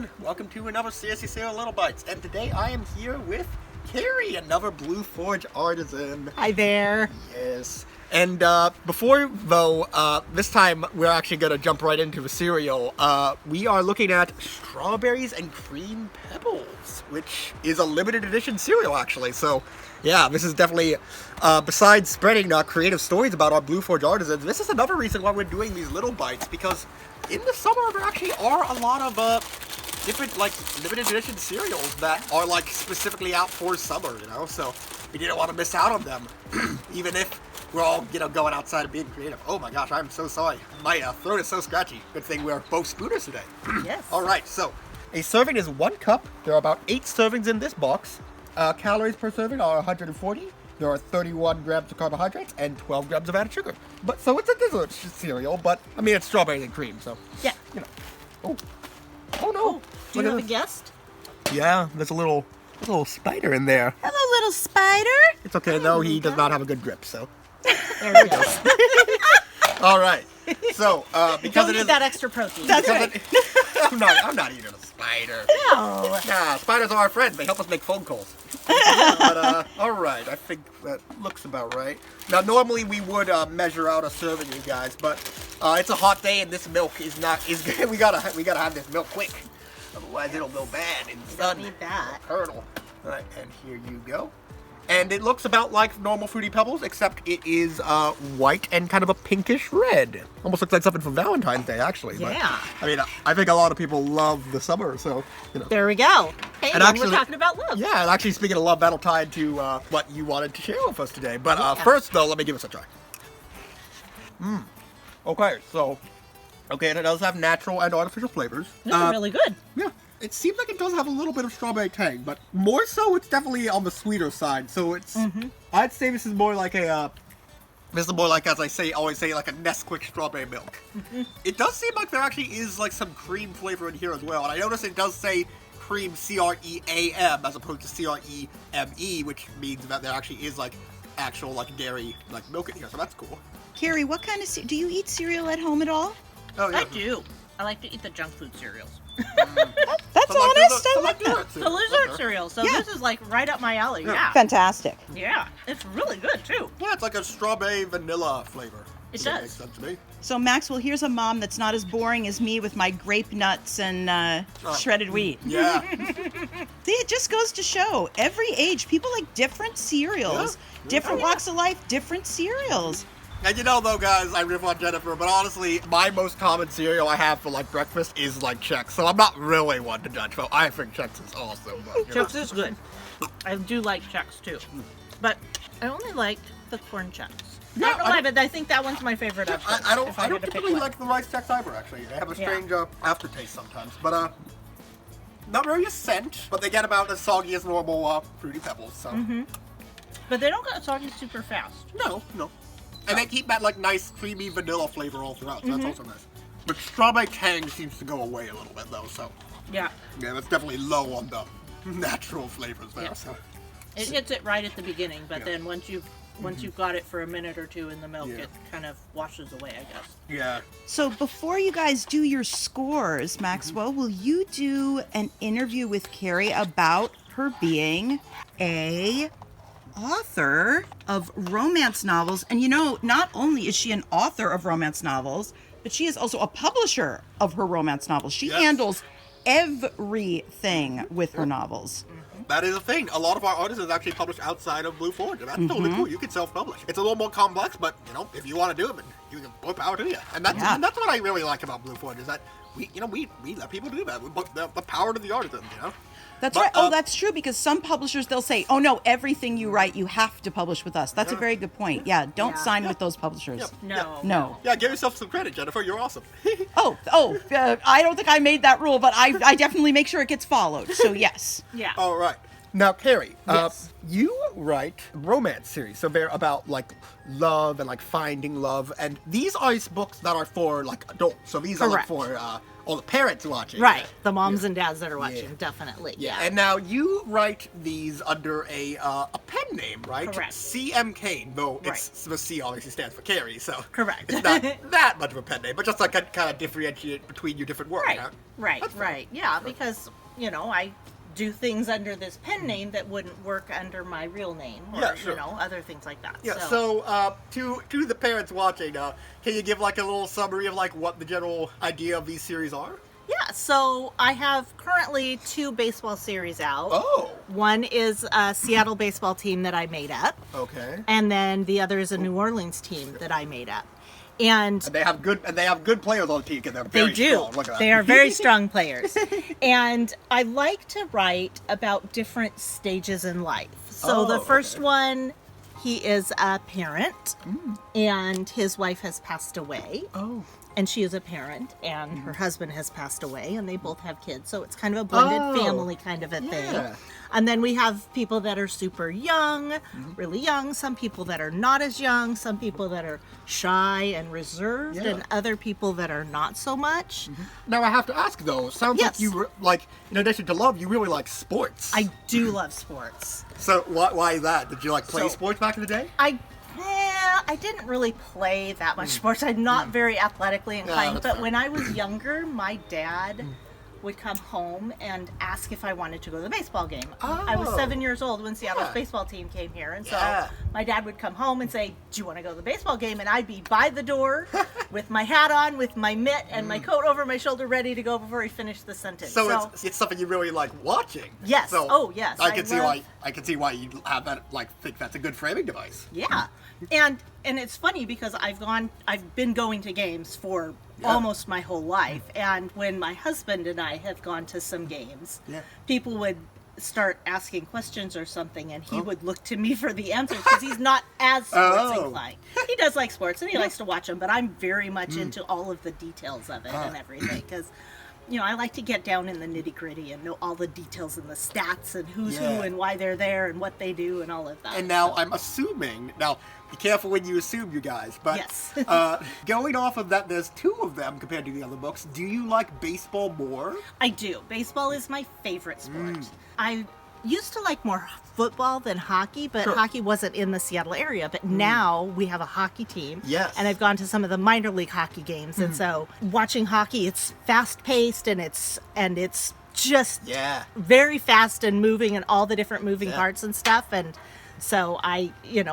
everyone. Welcome to another CSC Serial Little Bites. And today I am here with Carrie, another Blue Forge artisan. Hi there. Yes. And before, though, this time we're actually going to jump right into the cereal. We are looking at Strawberries and Cream Pebbles, which is a limited edition cereal, actually. So, yeah, this is definitely, besides spreading creative stories about our Blue Forge artisans, this is another reason why we're doing these little bites, because in the summer there actually are a lot of different, like, limited edition cereals that are, like, specifically out for summer, you know? So we didn't want to miss out on them, even if we're all, going outside and being creative. Oh my gosh, I'm so sorry. My throat is so scratchy. Good thing we're both spooners today. Yes. All right, so a serving is 1 cup. There are about 8 servings in this box. Calories per serving are 140. There are 31 grams of carbohydrates and 12 grams of added sugar. But so it's a dessert cereal, but I mean it's strawberries and cream, so Yeah. Oh no! Do you have a guest? Yeah, there's a little spider in there. Hello, little spider. It's okay though. He does not have a good grip, so. There we go. All right. So because Don't it need is that extra protein. because I'm not eating a spider. No. Nah, spiders are our friends. They help us make phone calls. But all right, I think that looks about right. Now, normally we would measure out a serving, you guys, but it's a hot day and this milk is we gotta have this milk quick, otherwise it'll go bad in the sun. Don't need that. Curdle. All right, and here you go. And it looks about like normal Fruity Pebbles, except it is white and kind of a pinkish red. Almost looks like something for Valentine's Day, actually. Yeah. But, I mean, I think a lot of people love the summer, so, There we go. Hey, And and actually- we're talking about love. Yeah, and actually, speaking of love, that'll tie into what you wanted to share with us today. But first, though, let me give this a try. Okay, so, and it does have natural and artificial flavors. No, really good. Yeah, it seems like it does have a little bit of strawberry tang, but more so, it's definitely on the sweeter side. So it's, I'd say this is more like a, as I always say, like a Nesquik strawberry milk. It does seem like there actually is like some cream flavor in here as well, and I notice it does say cream CREAM as opposed to CREME, which means that there actually is like actual like dairy like milk in here, so that's cool. Carrie, what kind of do you eat cereal at home at all? Oh yeah. I do. I like to eat the junk food cereals. That's honest. I like that. The lizard cereal. So Yeah. this is like right up my alley. Yeah. Fantastic. Yeah. It's really good too. Yeah, it's like a strawberry vanilla flavor. It That does. makes sense to me. So Maxwell, here's a mom that's not as boring as me with my grape nuts and shredded wheat. Yeah. See, it just goes to show every age people like different cereals, Yeah. different walks of life, different cereals. And though, guys, I riff on Jennifer, but honestly, my most common cereal I have for, like, breakfast is, like, Chex. So I'm not really one to judge, but I think Chex is awesome. But, Chex is good. I do like Chex too. But I only like the corn Chex. I don't know why, but I think that one's my favorite. Yeah, of I those, don't if had to pick typically one. like the rice Chex either, actually. They have a Yeah. strange aftertaste sometimes. But, not really a scent, but they get about as soggy as normal Fruity Pebbles, so. But they don't get soggy super fast. No. And they keep that, like, nice creamy vanilla flavor all throughout, so that's also nice. But strawberry tang seems to go away a little bit, though, so. Yeah. Yeah, that's definitely low on the natural flavors there, Yeah. so. It hits it right at the beginning, but Yeah. then once you've got it for a minute or two in the milk, Yeah. it kind of washes away, I guess. Yeah. So before you guys do your scores, Maxwell, will you do an interview with Carrie about her being a author of romance novels? And not only is she an author of romance novels, but she is also a publisher of her romance novels. She Yes. handles everything with her novels. That is a thing. A lot of our artists actually publish outside of Blue Forge, and that's totally cool. You can self-publish. It's a little more complex, but if you want to do it, you can more power to you. And that's what I really like about Blue Forge is that we let people do that. We put the power to the artisan. That's But, right. Oh, that's true, because some publishers, they'll say, oh no, everything you write, you have to publish with us. That's a very good point. Yeah, don't sign with those publishers. No. No. Yeah, give yourself some credit, Jennifer. You're awesome. I don't think I made that rule, but I definitely make sure it gets followed. So yes. Yeah. All right. Now, Carrie, Yes. you write romance series, so they're about like love and like finding love, and these are books that are for like adults. So these are like Correct. for all the parents watching. Right. The moms and dads that are watching, definitely. Yeah. And now you write these under a pen name, right? Correct. CMK, though it's the C obviously stands for Carrie, so Correct. it's not that much of a pen name, but just like kind of differentiate between your different work. Right. Huh? Right. Yeah, because, I do things under this pen name that wouldn't work under my real name or, Yeah, sure. other things like that. Yeah, so to the parents watching, can you give like a little summary of like what the general idea of these series are? Yeah, so I have currently 2 baseball series out. Oh. One is a Seattle baseball team that I made up. Okay. And then the other is a New Orleans team that I made up. And they have good players on the team because they're very they do. strong. Look at that. They are very strong players. And I like to write about different stages in life. So the first one, he is a parent, and his wife has passed away. Oh. And she is a parent, and her husband has passed away, and they both have kids. So it's kind of a blended family kind of a thing. And then we have people that are super young, really young, some people that are not as young, some people that are shy and reserved, and other people that are not so much. Now I have to ask though, sounds like you in addition to love, you really like sports. I do love sports. So why is that? Did you play sports back in the day? I didn't really play that much sports. I'm not very athletically inclined, that's but fair. when I was younger, my dad would come home and ask if I wanted to go to the baseball game. I was 7 years old when Seattle's baseball team came here, and so my dad would come home and say, "Do you want to go to the baseball game?" And I'd be by the door with my hat on, with my mitt and my coat over my shoulder, ready to go before he finished the sentence. So it's something you really like watching. Yes. So yes. I can see why you have that. Think that's a good framing device. Yeah, and it's funny because I've been going to games for almost my whole life, and when my husband and I have gone to some games, people would start asking questions or something, and he would look to me for the answers because he's not as sports inclined. He does like sports and he likes to watch them, but I'm very much into all of the details of it and everything because. I like to get down in the nitty-gritty and know all the details and the stats and who's who and why they're there and what they do and all of that. And now I'm assuming, be careful when you assume, you guys, but going off of that, there's 2 of them compared to the other books. Do you like baseball more? I do. Baseball is my favorite sport. I used to like more football than hockey, but hockey wasn't in the Seattle area. But now we have a hockey team. Yes. And I've gone to some of the minor league hockey games. And so watching hockey, it's fast paced and it's just very fast and moving and all the different moving parts and stuff. And so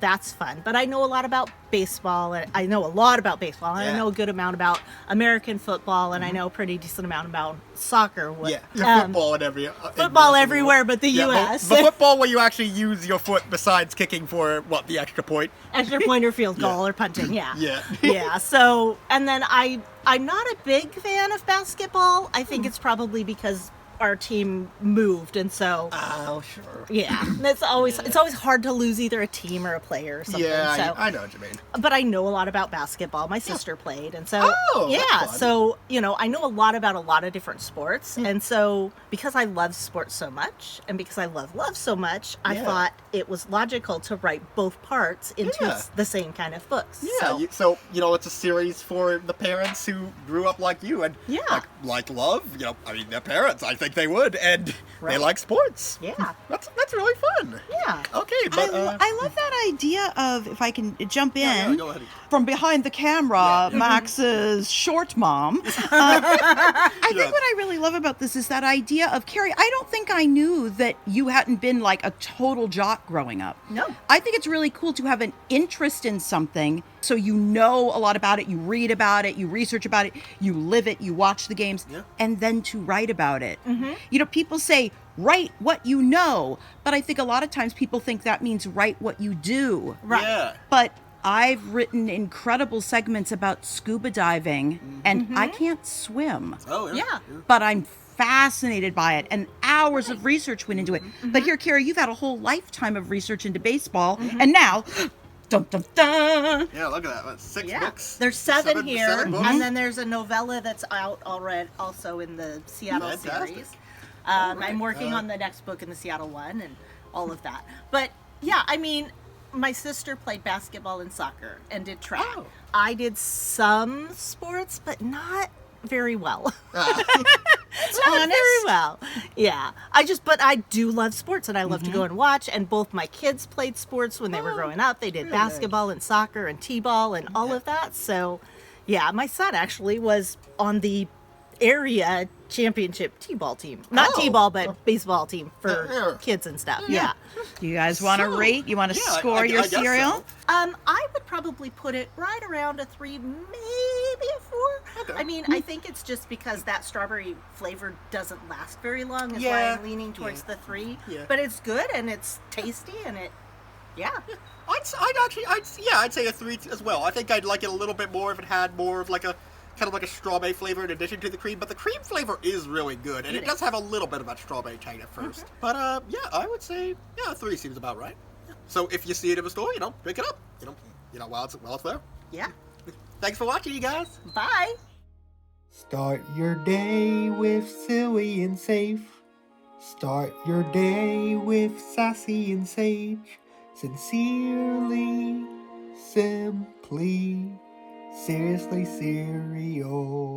that's fun. But I know a lot about baseball, and I know a lot about baseball, and I know a good amount about American football, and I know a pretty decent amount about soccer. Football and football everywhere but the U.S. But football where you actually use your foot besides kicking for, the extra point? Extra point or field goal or punting, Yeah. So, and then I'm not a big fan of basketball. I think it's probably because our team moved, and so sure. It's always hard to lose either a team or a player or something. I know what you mean. But I know a lot about basketball. My sister played, and so that's fun. so I know a lot about a lot of different sports, and so because I love sports so much, and because I love so much, I thought it was logical to write both parts into the same kind of books. So it's a series for the parents who grew up like you and like love. They're parents. I think they would, and they like sports. Yeah, that's really fun. Yeah. Okay, but I love that idea of, if I can jump in, go ahead. from behind the camera, Max's short mom. I think what I really love about this is that idea of, Carrie, I don't think I knew that you hadn't been like a total jock growing up. No. I think it's really cool to have an interest in something, so you know a lot about it, you read about it, you research about it, you live it, you watch the games, and then to write about it. People say, write what you know, but I think a lot of times people think that means write what you do. Right. Yeah. But I've written incredible segments about scuba diving, and I can't swim. Oh, Yeah. But I'm fascinated by it, and hours of research went into it. But here, Carrie, you've had a whole lifetime of research into baseball, and now, dun, dun, dun. Yeah, look at that. That's 6 books. There's 7 here, seven books. and then there's a novella that's out already, also in the Seattle Fantastic. series. I'm working on the next book in the Seattle one, and all of that. But my sister played basketball and soccer and did track. Oh. I did some sports, but not very well. Ah. Not very well. Yeah. But I do love sports and I love to go and watch. And both my kids played sports when they were growing up. They did really basketball and soccer and t-ball and all of that. So, yeah, my son actually was on the area championship t-ball team. Not Oh. t-ball, but baseball team for Yeah. kids and stuff. Yeah. You guys want to So, rate? You want to yeah, score I your guess cereal? so. I would probably put it right around a 3, maybe a 4. Okay. I mean, I think it's just because that strawberry flavor doesn't last very long is why Yeah. I'm leaning towards the 3. Yeah. But it's good and it's tasty and I'd say a 3 as well. I think I'd like it a little bit more if it had more of like a kind of like a strawberry flavor in addition to the cream. But the cream flavor is really good, and it does have a little bit of that strawberry tang at first. But yeah, I would say a 3 seems about right. Yeah. So if you see it in a store, pick it up. While it's there. yeah. Thanks for watching, you guys. Bye. Start your day with silly and safe. Start your day with sassy and sage. Sincerely, simply, seriously, cereal.